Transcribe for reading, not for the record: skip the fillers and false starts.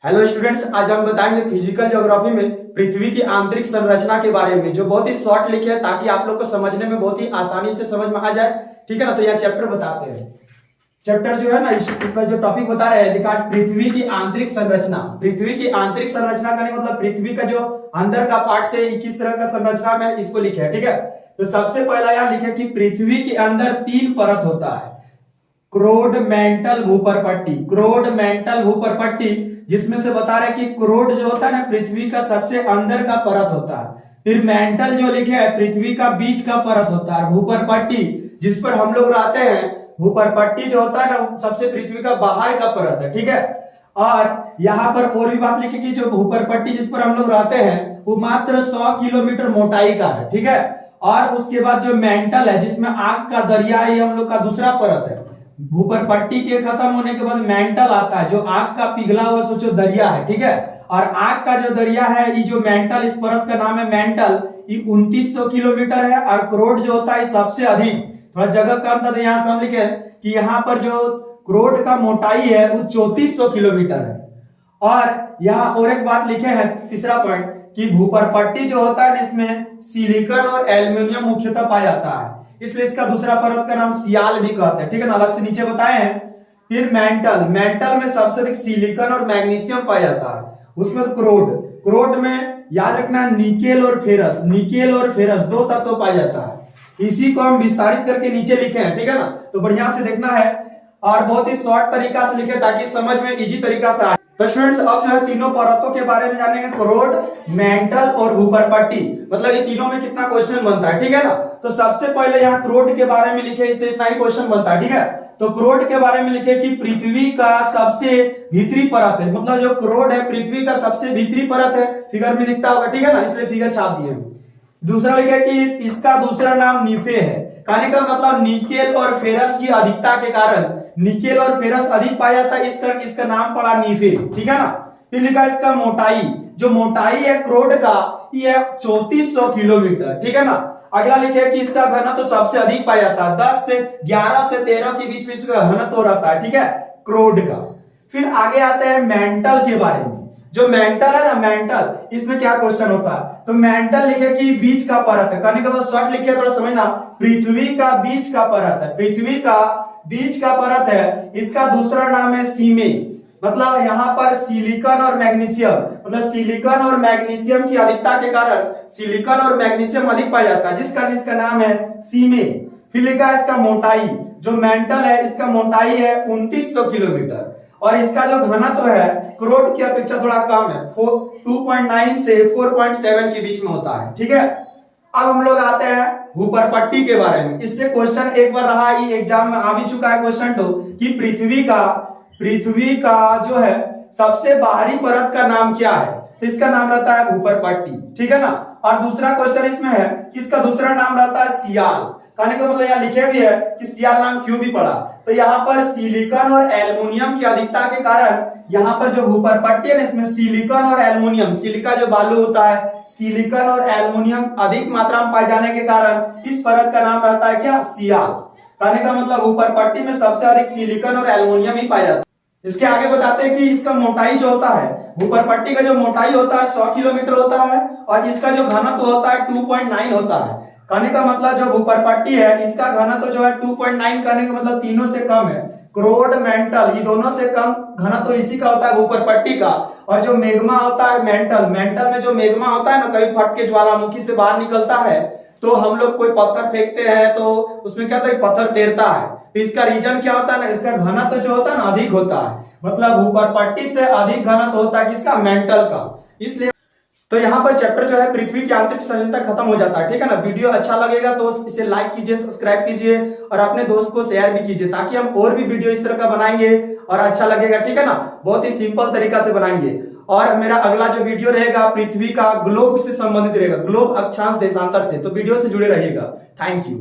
Hello students, आज हम बताएंगे फिजिकल ज्योग्राफी में पृथ्वी की आंतरिक संरचना के बारे में, जो बहुत ही शॉर्ट लिखे है ताकि आप लोग को समझने में बहुत ही आसानी से समझ में आ जाए। ठीक है ना। तो यहाँ चैप्टर बताते हैं। चैप्टर जो है ना, इसमें जो टॉपिक बता रहे हैं, लिखा पृथ्वी की आंतरिक संरचना। पृथ्वी की आंतरिक संरचना का मतलब पृथ्वी का जो अंदर का पार्ट से किस तरह का संरचना में इसको लिखे है। ठीक है। तो सबसे पहला यहाँ लिखे कि पृथ्वी के अंदर 3 परत होता है। क्रोड, मेंटल, भूपरपट्टी। क्रोड, मेंटल, भूपरपट्टी, जिसमें से बता रहे कि क्रोड जो होता है ना, पृथ्वी का सबसे अंदर का परत होता है। फिर मेंटल जो लिखे है, पृथ्वी का बीच का परत होता है। भूपरपट्टी, जिस पर हम लोग रहते हैं, भूपरपट्टी जो होता है ना, सबसे पृथ्वी का बाहर का परत है। ठीक है। और यहाँ पर और भी बात लिखी कि जो भूपरपट्टी जिस पर हम लोग रहते हैं वो मात्र 100 किलोमीटर मोटाई का है। ठीक है। और उसके बाद जो मेंटल है, जिसमें आग का दरिया है, हम लोग का दूसरा परत है। भूपरपट्टी के खत्म होने के बाद मेंटल आता है, जो आग का पिघला हुआ सोचो दरिया है। ठीक है। और आग का जो दरिया है, ये जो मेंटल, इस परत का नाम है मेंटल, ये 2900 किलोमीटर है। और क्रोड जो होता है सबसे अधिक, थोड़ा जगह कम था तो यहाँ कम लिखे कि यहाँ पर जो क्रोड का मोटाई है वो 3400 किलोमीटर है। और यहाँ और एक बात लिखे हैं, तीसरा पॉइंट, कि भूपरपट्टी जो होता है इसमें सिलिकॉन और एल्युमिनियम मुख्यतः पाया जाता है, इसलिए इसका दूसरा परत का नाम सियाल भी कहते हैं। ठीक है ना, अलग से नीचे बताए हैं। फिर मेंटल, मेंटल में सबसे अधिक सिलिकॉन और मैग्नीशियम पाया जाता है। उसमें क्रोड, क्रोड में याद रखना निकेल और फेरस, निकेल और फेरस 2 तत्व पाया जाता है। इसी को हम विस्तारित करके नीचे लिखे हैं। ठीक है ना, तो बढ़िया से देखना है और बहुत ही शॉर्ट तरीका से लिखे ताकि समझ में इजी तरीका से आए। तो स्टूडेंट्स, अब जो है तीनों परतों के बारे में जानेंगे, क्रोड, मेंटल और भूपरपट्टी। मतलब ये तीनों में कितना क्वेश्चन बनता है। ठीक है ना। तो सबसे पहले यहाँ क्रोड के बारे में लिखे, इससे इतना ही क्वेश्चन बनता है। ठीक है। तो क्रोड के बारे में लिखे कि पृथ्वी का सबसे भीतरी परत है। मतलब जो क्रोड है पृथ्वी का सबसे भीतरी परत है। फिगर में दिखता होगा। ठीक है ना, इसलिए फिगर छाप दिए। दूसरा लिखे कि इसका दूसरा नाम नीफे है। कहने का मतलब निकेल और फेरस की अधिकता के कारण, निकेल और फेरस अधिक पाया जाता है, इस कारण इसका नाम पड़ा नीफे। ठीक है ना। फिर लिखा इसका मोटाई, जो मोटाई है क्रोड का, ये 3400 किलोमीटर। ठीक है ना। अगला लिखे कि इसका घनत्व तो सबसे अधिक पाया जाता है, 10 से 11 से 13 के बीच में इसका घनत्व रहता है। ठीक है, क्रोड का। फिर आगे आते हैं मेंटल के बारे में। जो मेंटल है ना, मेंटल, इसमें क्या क्वेश्चन होता है, तो मेंटल लिखे कि बीच का परत है। कहने का मतलब शॉर्ट लिखे, थोड़ा समझना, पृथ्वी का बीच का परत है। पृथ्वी का बीच का परत है, इसका दूसरा नाम है सीमे। मतलब यहाँ पर सिलिकॉन और मैग्नीशियम, मतलब सिलिकॉन और मैग्नीशियम की अधिकता के कारण सिलिकॉन और मैग्नीशियम अधिक पाया जाता है, जिस कारण इसका नाम है सीमे। फिर लिखा है इसका मोटाई, जो मेंटल है इसका मोटाई है 2900 किलोमीटर। और इसका जो घनत्व है क्रोड की अपेक्षा थोड़ा कम है, 2.9 से 4.7 के बीच में होता है। ठीक है। अब हम लोग आते हैं भूपरपट्टी के बारे में। इससे क्वेश्चन एक बार रहा, ये एग्जाम में आ भी चुका है क्वेश्चन तो, कि पृथ्वी का जो है सबसे बाहरी परत का नाम क्या है, तो इसका नाम रहता है भूपरपट्टी। ठीक है ना। और दूसरा क्वेश्चन इसमें है कि इसका दूसरा नाम रहता है सियाल। कहने का मतलब यहाँ लिखे भी है कि सियाल नाम क्यों भी पड़ा, तो यहाँ पर सिलिकॉन और एल्युमिनियम की अधिकता के कारण यहाँ पर जो भूपरपट्टी है ना, इसमें सिलिकॉन और एल्युमिनियम, सिलिका जो बालू होता है, सिलिकॉन और एल्युमिनियम अधिक मात्रा में पाए जाने के कारण इस परत का नाम रहता है क्या, सियाल। कहने का मतलब भूपरपट्टी में सबसे अधिक सिलिकॉन और एल्युमिनियम ही पाया जाता है। इसके आगे बताते हैं कि इसका मोटाई जो होता है, भूपरपट्टी का जो मोटाई होता है 100 किलोमीटर होता है, और इसका जो घनत्व होता है 2.9 होता है। कहने का मतलब जो भूपरपट्टी है इसका घनत्व जो है 2.9, कहने का मतलब तीनों से कम है। क्रोड, मेंटल, ये दोनों से कम घनत्व इसी का होता है, भूपरपट्टी का। और जो मेग्मा होता है मेंटल, मेंटल में जो मेग्मा होता है ना, कभी फट के ज्वालामुखी से बाहर निकलता है, तो हम लोग कोई पत्थर फेंकते हैं तो उसमें क्या होता है, पत्थर तैरता है, तो इसका रीजन क्या होता है ना, इसका घनत्व जो होता है ना अधिक होता है। मतलब भूपरपट्टी से अधिक घनत्व होता है किसका, मेंटल का। इसलिए तो यहाँ पर चैप्टर जो है पृथ्वी की आंतरिक संरचना खत्म हो जाता है। ठीक है ना। वीडियो अच्छा लगेगा तो इसे लाइक कीजिए, सब्सक्राइब कीजिए और अपने दोस्त को शेयर भी कीजिए, ताकि हम और भी वीडियो इस तरह का बनाएंगे और अच्छा लगेगा। ठीक है ना, बहुत ही सिंपल तरीका से बनाएंगे। और मेरा अगला जो वीडियो रहेगा पृथ्वी का ग्लोब से संबंधित रहेगा, ग्लोब अक्षांश देशांतर से, तो वीडियो से जुड़े रहिएगा। Thank you.